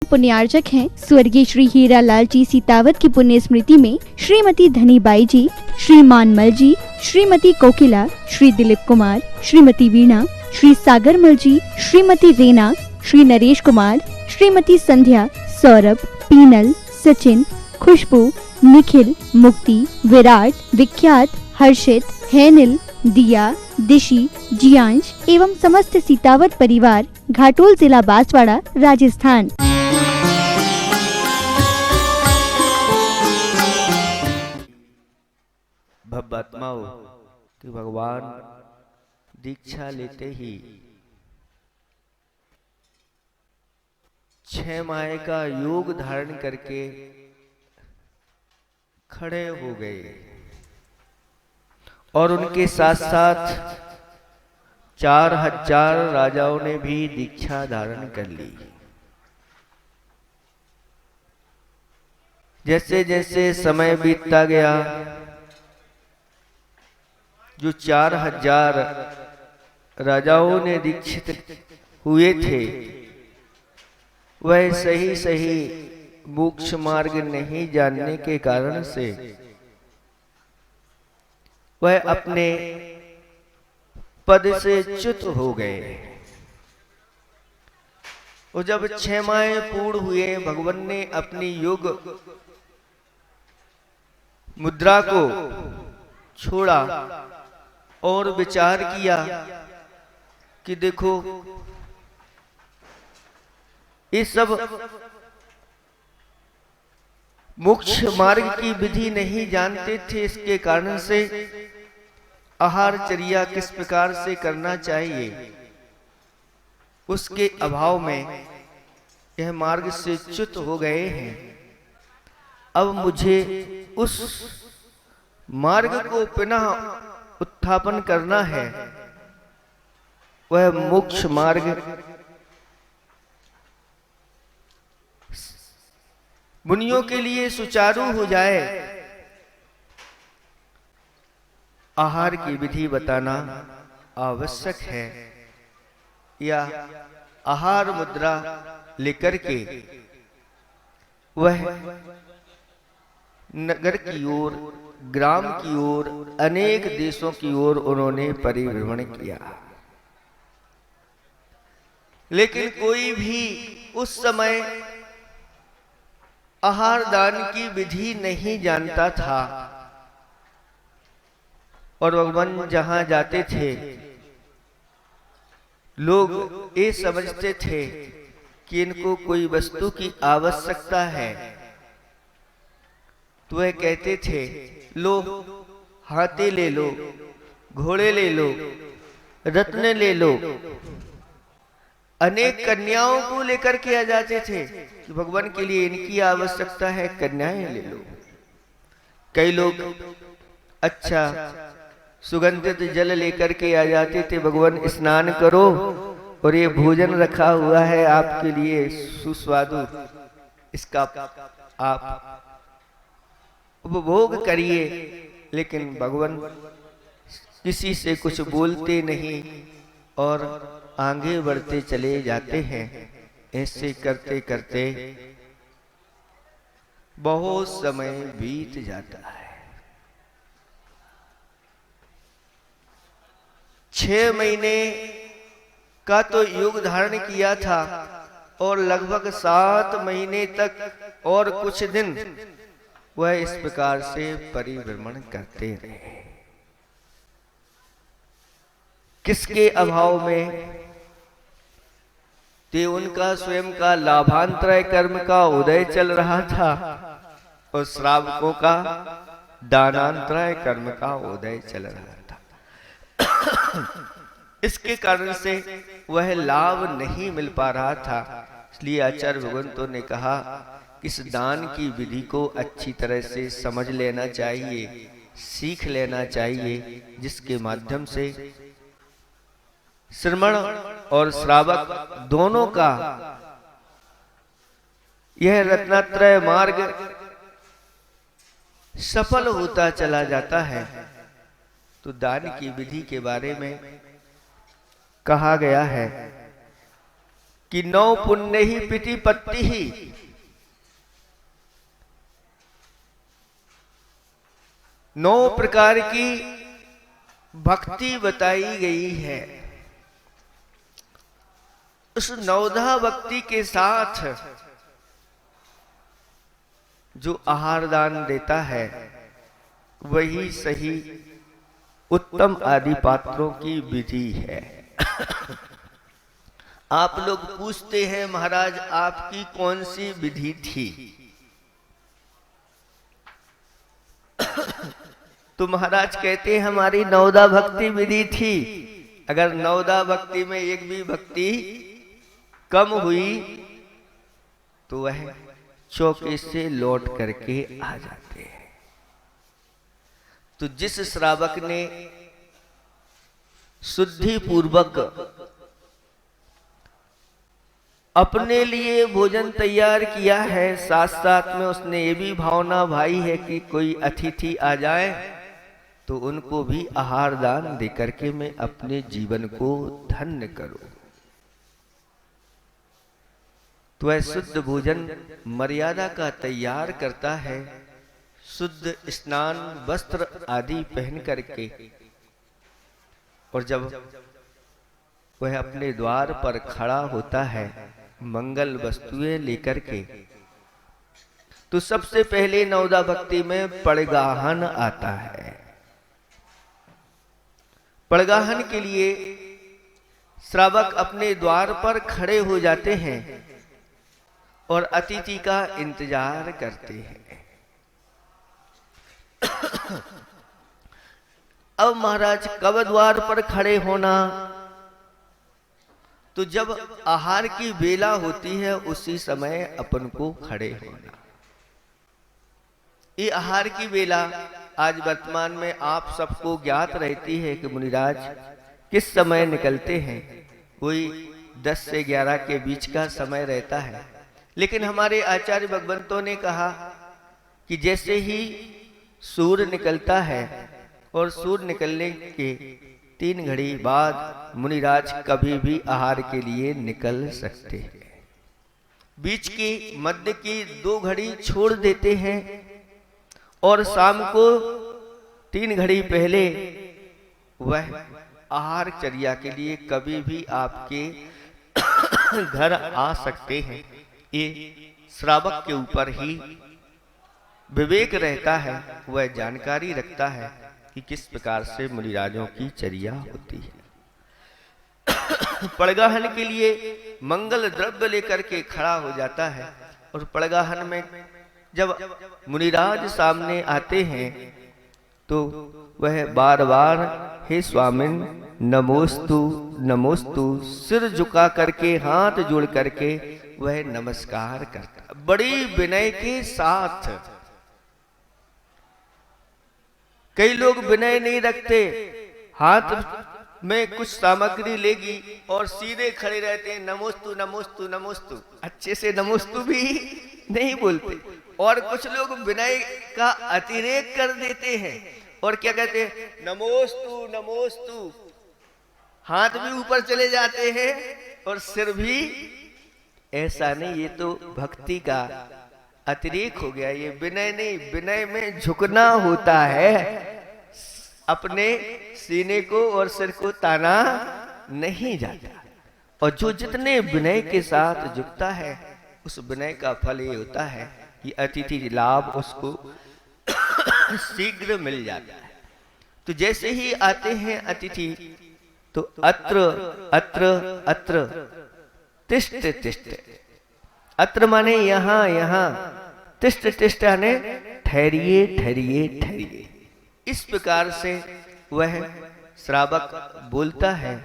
पुण्यार्चक हैं स्वर्गीय श्री हीरालाल जी सीतावत की पुण्य स्मृति में श्रीमती धनीबाई जी, श्री मानमल जी, श्रीमती कोकिला, श्री दिलीप कुमार, श्रीमती वीणा, श्री सागरमल जी, श्रीमती रेना, श्री नरेश कुमार, श्रीमती संध्या, सौरभ, पीनल, सचिन, खुशबू, निखिल, मुक्ति, विराट, विख्यात, हर्षित, हैनिल, दिया, दिशी, जियांश एवं समस्त सीतावत परिवार, घाटोल जिला बांसवाड़ा, राजस्थान। भव्यात्माओं कि भगवान दीक्षा लेते ही 6 माह का योग धारण करके खड़े हो गए और उनके साथ साथ 4000 राजाओं ने भी दीक्षा धारण कर ली। जैसे जैसे समय बीतता गया, जो 4000 राजाओं ने दीक्षित हुए थे वह सही सही मोक्ष मार्ग नहीं जानने के कारण से वह अपने पद से च्युत हो गए। और जब 6 माह पूर्ण हुए, भगवान ने अपनी योग मुद्रा को छोड़ा और विचार किया कि देखो ये सब मोक्ष मार्ग की विधि नहीं जानते थे, इसके कारण से आहारचर्या किस प्रकार से करना चाहिए उसके अभाव में यह मार्ग से च्युत हो गए हैं। अब मुझे उस मार्ग को पुनः उत्थापन करना है, वह मोक्ष मार्ग मुनियों के लिए सुचारू हो जाए। आहार की विधि बताना आवश्यक है, या आहार मुद्रा लेकर के वह नगर की ओर, ग्राम की ओर, अनेक देशों की ओर उन्होंने परिभ्रमण किया। लेकिन कोई भी उस समय आहार दान की विधि नहीं जानता था और भगवान जहां जाते थे लोग ये समझते थे कि इनको कोई वस्तु की आवश्यकता है, तो वह कहते थे लो हाथी ले लो, घोड़े ले लो, रत्न ले लो। अनेक कन्याओं को लेकर के आ जाते थे कि भगवान के लिए इनकी आवश्यकता है, कन्याएं ले लो। कई लोग अच्छा सुगंधित जल लेकर के आ जाते थे, भगवान स्नान करो और ये भोजन रखा हुआ है आपके लिए सुस्वादु, इसका आप उपभोग करिए। लेकिन भगवान किसी से कुछ बोलते नहीं और आगे बढ़ते चले जाते हैं। ऐसे करते करते बहुत समय बीत जाता है। 6 महीने का तो योग धारण किया था और लगभग 7 महीने तक और कुछ दिन वह इस प्रकार से परिभ्रमण करते रहे। किसके अभाव में? ते उनका स्वयं का लाभांतरय कर्म का उदय चल रहा था और श्रावकों का दानांतरय कर्म का उदय चल रहा था। इसके कारण से वह लाभ नहीं मिल पा रहा था। इसलिए आचार्य भगवंतों ने कहा इस दान की विधि को अच्छी तरह से समझ लेना चाहिए, सीख लेना चाहिए, जिसके माध्यम से श्रमण और श्रावक दोनों का यह रत्नात्रय मार्ग सफल होता चला जाता है। तो दान की विधि के बारे में कहा गया है कि नौ पुण्य ही प्रतिपत्ति ही। नौ प्रकार की भक्ति बताई गई है। उस नवधा भक्ति के साथ जो आहार दान देता है वही सही उत्तम आदि पात्रों की विधि है। आप लोग पूछते हैं महाराज आपकी कौन सी विधि थी? तो महाराज कहते हैं हमारी नवदा भक्ति विधि थी। अगर नवदा भक्ति में एक भी भक्ति कम हुई तो वह चौके से लौट करके आ जाते हैं। तो जिस श्रावक ने शुद्धि पूर्वक अपने लिए भोजन तैयार किया है, साथ साथ में उसने ये भी भावना भाई है कि कोई अतिथि आ जाए तो उनको भी आहार दान देकर के मैं अपने जीवन को धन्य करूं, तो वह शुद्ध भोजन मर्यादा का तैयार करता है। शुद्ध स्नान वस्त्र आदि पहन करके, और जब वह अपने द्वार पर खड़ा होता है मंगल वस्तुएं लेकर के, तो सबसे पहले नवदा भक्ति में पड़गाहन आता है। पड़गाहन के लिए श्रावक अपने द्वार पर खड़े हो जाते हैं और अतिथि का इंतजार करते हैं। अब महाराज कब द्वार पर खड़े होना? तो जब आहार की बेला होती है उसी समय अपन को खड़े होना। ये आहार की बेला आज वर्तमान में आप सबको ज्ञात रहती है कि मुनिराज किस समय निकलते हैं। कोई 10 से 11 के बीच का समय रहता है, लेकिन हमारे आचार्य भगवंतों ने कहा कि जैसे ही सूर्य निकलता है और सूर्य निकलने के 3 घड़ी बाद मुनिराज कभी भी आहार के लिए निकल सकते हैं। बीच की मध्य की 2 घड़ी छोड़ देते हैं और शाम को 3 घड़ी पहले वह आहार चर्या के लिए कभी भी आपके घर आ सकते हैं। ये श्रावक के ऊपर ही विवेक रहता है, वह जानकारी रखता है कि किस प्रकार से मुनिराजों की चर्या होती है। पड़गाहन के लिए मंगल द्रव्य लेकर के खड़ा हो जाता है, और पड़गाहन में जब मुनिराज सामने आते हैं तो वह बार बार हे स्वामिन नमोस्तु नमोस्तु सिर झुका करके हाथ जोड़ करके वह नमस्कार करता, बड़ी विनय के साथ। कई लोग विनय नहीं रखते, हाथ में कुछ सामग्री लेगी और सीधे खड़े रहते हैं, नमोस्तु नमोस्तु नमोस्तु, अच्छे से नमोस्तु भी नहीं बोलते। और कुछ लोग विनय का अतिरेक कर देते हैं और क्या कहते हैं, नमोस्तु नमोस्तु, हाथ भी ऊपर चले जाते हैं और सिर भी। ऐसा नहीं, ये तो भक्ति का अतिरेक हो गया। ये विनय नहीं, विनय में झुकना होता है, अपने सीने को और सिर को ताना नहीं जाता। और जो जितने विनय के साथ झुकता है उस विनय का फल ये होता है कि अतिथि लाभ उसको शीघ्र मिल जाता है। तो जैसे ही आते हैं अतिथि तो अत्र अत्र अत्र तिष्ठ तिष्ठ, अत्र माने यहाँ यहाँ, तिष्ठ तिष्ठ यानी ठहरिए ठहरिए ठहरिए। इस प्रकार से वह श्रावक बोलता है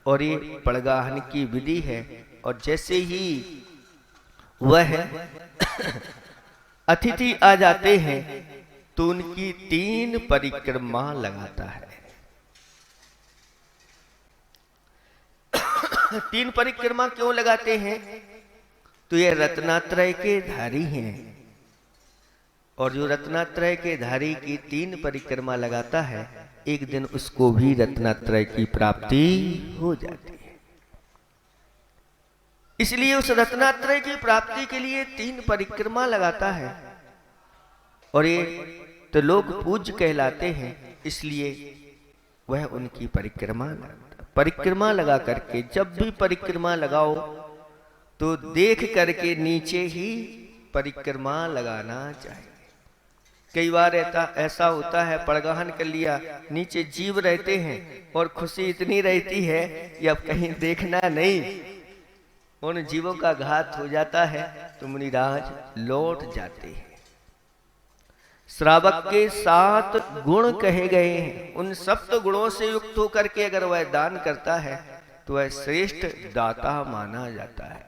और ये पड़गाहन की विधि है। और जैसे ही वह अतिथि आ जाते हैं तो उनकी 3 परिक्रमा लगाता है। 3 परिक्रमा क्यों लगाते हैं? तो ये रत्नात्रय के धारी हैं, और जो रत्नात्रय के धारी की 3 परिक्रमा लगाता है एक दिन उसको भी रत्नात्रय की प्राप्ति हो जाती है। इसलिए उस रत्नात्रय की प्राप्ति के लिए 3 परिक्रमा लगाता है, और ये तो लोग पूज्य कहलाते हैं, इसलिए वह उनकी परिक्रमा लगा करके, जब भी परिक्रमा लगाओ तो देख करके नीचे ही परिक्रमा लगाना चाहिए। कई बार ऐसा होता है, पड़गाहन कर लिया, नीचे जीव रहते हैं और खुशी इतनी रहती है कि अब कहीं देखना नहीं, उन जीवों का घात हो जाता है तो मुनिराज लौट जाते हैं। श्रावक के 7 गुण कहे गए हैं, उन 7 गुणों से युक्त होकर के अगर वह दान करता है तो वह श्रेष्ठ दाता माना जाता है।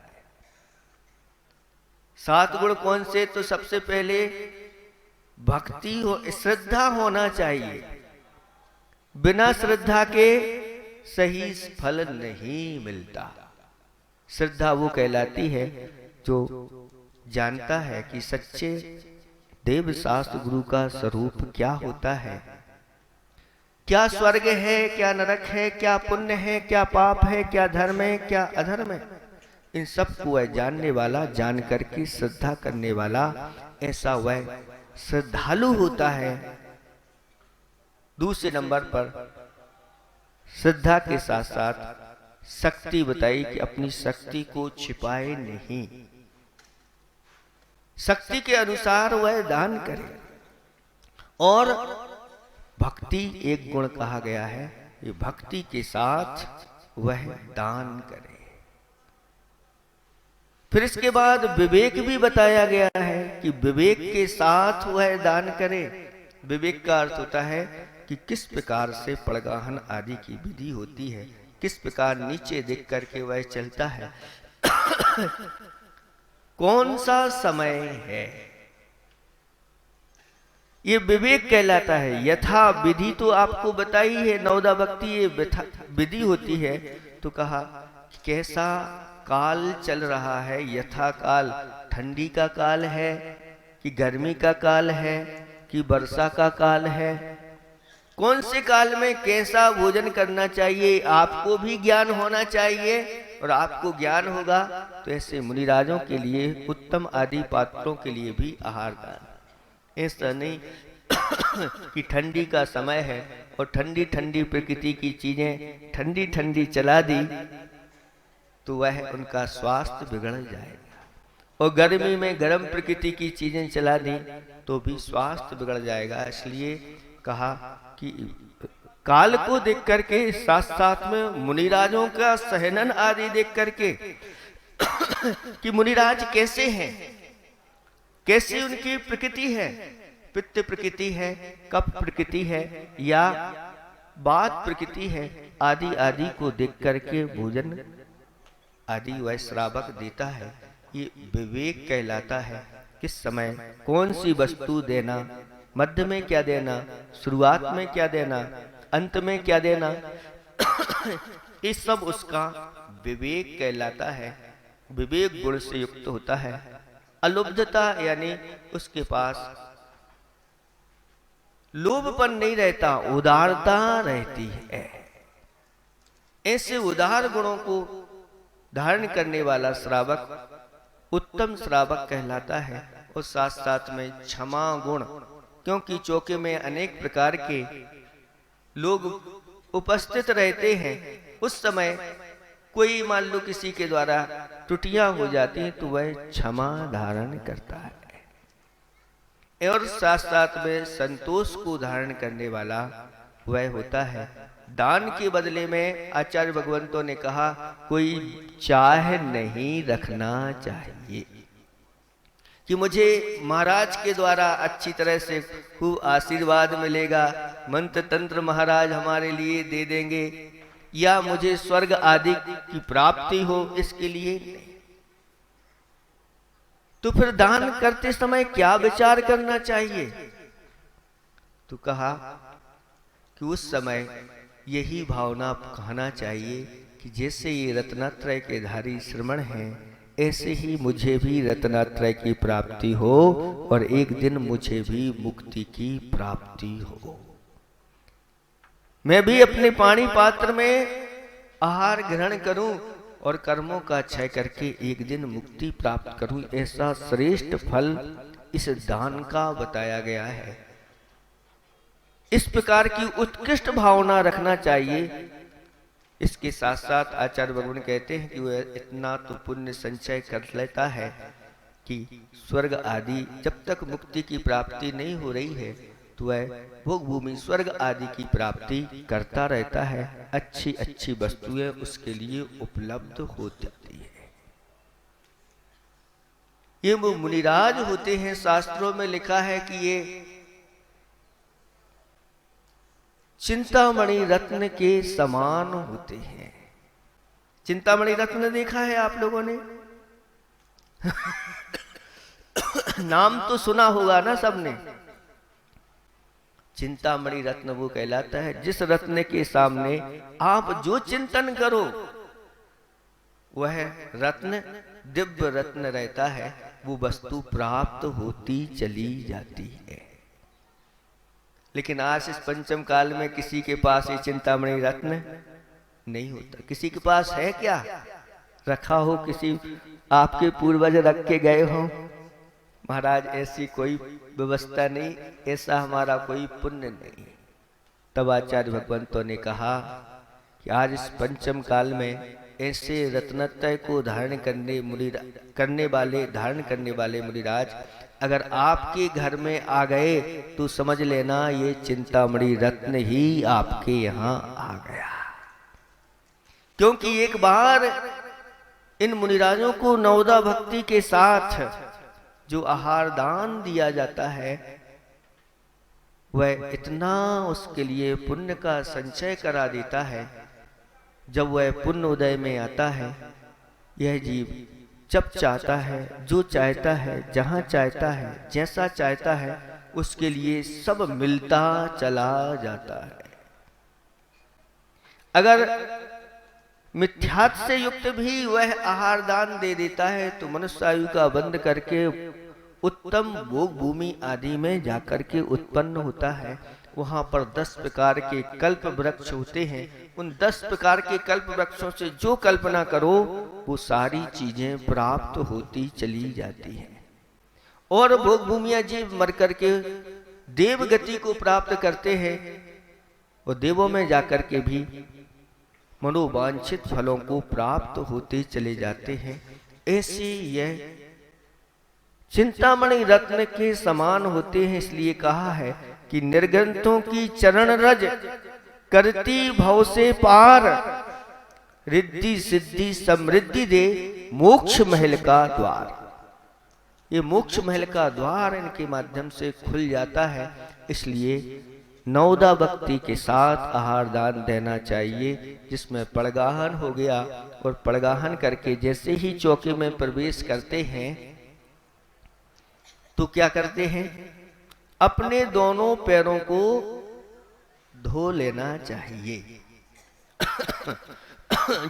7 गुण कौन से? तो सबसे पहले भक्ति हो, श्रद्धा होना चाहिए। बिना श्रद्धा के सही फल नहीं मिलता। श्रद्धा वो कहलाती है जो जानता है कि सच्चे देव शास्त्र गुरु का स्वरूप क्या होता है, क्या स्वर्ग है, क्या नरक है, क्या पुण्य है, क्या पाप है, क्या धर्म है, क्या अधर्म है, इन सब को वह जानने वाला, जान करके श्रद्धा करने वाला, ऐसा वह श्रद्धालु होता है। दूसरे नंबर पर श्रद्धा के साथ साथ शक्ति बताई कि अपनी शक्ति को छिपाए नहीं, शक्ति के अनुसार वह दान करे। और भक्ति एक गुण कहा गया है, ये भक्ति के साथ वह दान करे। फिर इसके बाद विवेक भी बताया गया है कि विवेक के साथ वह दान करे। विवेक का अर्थ होता है कि किस प्रकार से पड़गाहन आदि की विधि होती है, किस प्रकार नीचे देख करके वह चलता है, कौन सा समय है, ये विवेक कहलाता है। यथा विधि तो आपको बताई है, नवदा भक्ति ये विधि होती है। तो कहा कैसा काल चल रहा है, यथा काल, ठंडी का काल है कि गर्मी का काल है कि वर्षा का काल है, कौन से काल में कैसा भोजन करना चाहिए, आपको भी ज्ञान होना चाहिए। और आपको ज्ञान होगा तो ऐसे मुनिराजों के लिए, उत्तम आदि पात्रों के लिए भी आहार दान। ऐसा नहीं कि ठंडी का समय है और ठंडी ठंडी प्रकृति की चीजें ठंडी ठंडी चला दी तो वह उनका स्वास्थ्य बिगड़ जाएगा, और गर्मी में गर्म प्रकृति की चीजें चला दी तो भी स्वास्थ्य बिगड़ जाएगा। इसलिए कहा कि काल को देख करके, साथ साथ में मुनिराजों का सहनन आदि देख करके कि मुनिराज कैसे हैं, कैसी उनकी प्रकृति है, पित्त प्रकृति है, कफ प्रकृति है या वात प्रकृति है, आदि आदि को देख करके भोजन आदि वह श्रावक देता है। ये विवेक कहलाता है। किस समय कौन सी वस्तु देना, मध्य में क्या देना, शुरुआत में क्या देना, अंत में क्या देना, ये सब उसका विवेक कहलाता है। विवेक गुण से युक्त होता है। अलुब्धता यानी उसके पास लोभपन नहीं रहता, उदारता रहती है। ऐसे उदार गुणों को धारण करने वाला श्रावक उत्तम श्रावक कहलाता है। और साथ साथ में क्षमा गुण, क्योंकि चौके में अनेक प्रकार के लोग उपस्थित रहते हैं, उस समय कोई मान लो किसी के द्वारा त्रुटियां हो जाती हैं तो वह क्षमा धारण करता है। और साथ साथ में संतोष को धारण करने वाला वह होता है। दान के बदले में आचार्य भगवंतों ने कहा कोई चाह नहीं रखना चाहिए कि मुझे महाराज के द्वारा अच्छी तरह से खूब आशीर्वाद मिलेगा, मंत्र तंत्र महाराज हमारे लिए दे देंगे, या मुझे स्वर्ग आदि की प्राप्ति हो, इसके लिए नहीं। तो फिर दान करते समय क्या विचार करना चाहिए? तो कहा कि उस समय यही भावना कहना चाहिए कि जैसे ये रत्नात्रय के धारी श्रमण हैं, ऐसे ही मुझे भी रत्नात्रय की प्राप्ति हो और एक दिन मुझे भी मुक्ति की प्राप्ति हो। मैं भी अपने पानी पात्र में आहार ग्रहण करूं और कर्मों का क्षय करके एक दिन मुक्ति प्राप्त करूं, ऐसा श्रेष्ठ फल इस दान का बताया गया है। इस प्रकार की उत्कृष्ट भावना रखना चाहिए। इसके साथ साथ आचार्य भगवान कहते हैं कि वह इतना तो पुण्य संचय कर लेता है कि स्वर्ग आदि जब तक मुक्ति की प्राप्ति नहीं हो रही है तो वह भोग भूमि स्वर्ग आदि की प्राप्ति करता रहता है। अच्छी अच्छी वस्तुएं उसके लिए उपलब्ध हो जाती है। ये वो मुनिराज होते हैं, शास्त्रों में लिखा है कि ये चिंतामणि रत्न के समान होते हैं। चिंतामणि रत्न देखा है आप लोगों ने? नाम तो सुना होगा ना सबने। चिंतामणि रत्न वो कहलाता है जिस रत्न के सामने आप जो चिंतन करो वह रत्न दिव्य रत्न रहता है, वो वस्तु प्राप्त होती चली जाती है। लेकिन आज इस पंचम काल में किसी के पास ये चिंतामणि रत्न नहीं होता। किसी के पास है क्या? रखा हो, किसी आपके पूर्वज रख के गए हो? महाराज ऐसी कोई व्यवस्था नहीं, ऐसा हमारा कोई पुण्य नहीं। तब आचार्य भगवंतों ने कहा कि आज इस पंचम काल में ऐसे रत्नत्रय को धारण करने वाले मुनिराज अगर आपके घर में आ गए तो समझ लेना ये चिंतामणि रत्न ही आपके यहाँ आ गया। क्योंकि एक बार इन मुनिराजों को नवदा भक्ति के साथ जो आहार दान दिया जाता है वह इतना उसके लिए पुण्य का संचय करा देता है। जब वह पुण्य उदय में आता है, यह जीव जब चाहता है, जो चाहता है, जहां चाहता है, जैसा चाहता है, उसके लिए सब मिलता चला जाता है। अगर मिथ्यात्व से युक्त भी वह आहार दान दे देता है तो मनुष्य आयु का बंद करके उत्तम भोग भूमि आदि में जाकर के उत्पन्न होता है। वहां पर 10 प्रकार के कल्प वृक्ष होते हैं। उन 10 प्रकार के कल्प वृक्षों से जो कल्पना करो वो सारी चीजें प्राप्त होती चली जाती हैं। और भोग भूमियां जीव मर करके देव गति को प्राप्त करते हैं और देवों में जाकर के भी मनोवांछित फलों को प्राप्त होते चले जाते हैं। ऐसी यह चिंतामणि रत्न के समान होते हैं। इसलिए कहा है कि निर्गंतों की चरण रज करती भव से पार, रिद्धि सिद्धि समृद्धि दे मोक्ष महल का द्वार। ये मोक्ष महल का द्वार इनके माध्यम से खुल जाता है। इसलिए नवदा भक्ति के साथ आहार दान देना चाहिए, जिसमें पड़गाहन हो गया। और पड़गाहन करके जैसे ही चौके में प्रवेश करते हैं तो क्या करते हैं? अपने दोनों पैरों को धो लेना चाहिए।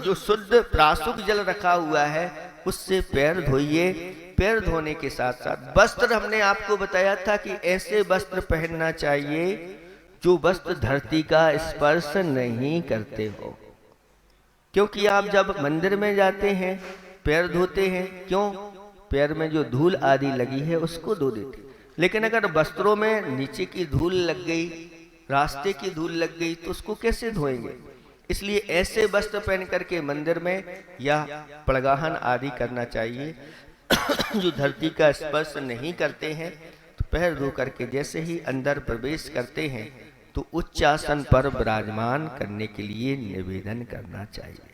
जो शुद्ध प्राशुक जल रखा हुआ है उससे पैर धोइए। पैर धोने के साथ साथ वस्त्र, हमने आपको बताया था कि ऐसे वस्त्र पहनना चाहिए जो वस्त्र धरती का स्पर्श नहीं करते हो। क्योंकि आप जब मंदिर में जाते हैं पैर धोते हैं, क्यों? पैर में जो धूल आदि लगी है उसको धो देते। लेकिन अगर वस्त्रों में नीचे की धूल लग गई, रास्ते की धूल लग गई तो उसको कैसे धोएंगे? इसलिए ऐसे वस्त्र पहन करके मंदिर में या पड़गाहन आदि करना चाहिए जो धरती का स्पर्श नहीं करते हैं। तो पैर धो करके जैसे ही अंदर प्रवेश करते हैं तो उच्च आसन पर विराजमान करने के लिए निवेदन करना चाहिए।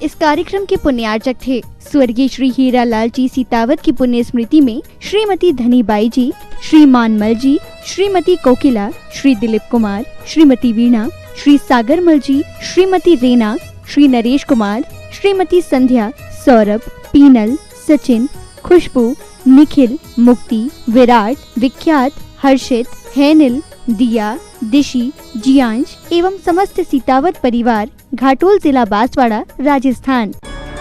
इस कार्यक्रम के पुण्यार्चक थे स्वर्गीय श्री हीरालाल जी सीतावत की पुण्य स्मृति में श्रीमती धनीबाई जी, श्री मानमल जी, श्रीमती कोकिला, श्री दिलीप कुमार, श्रीमती वीणा, श्री सागरमल जी, श्रीमती रेना, श्री नरेश कुमार, श्रीमती संध्या, सौरभ, पीनल, सचिन, खुशबू, निखिल, मुक्ति, विराट, विख्यात, हर्षित, हैनिल, दिया, दिशी, जियांश एवं समस्त सीतावत परिवार, घाटोल जिला बांसवाड़ा, राजस्थान।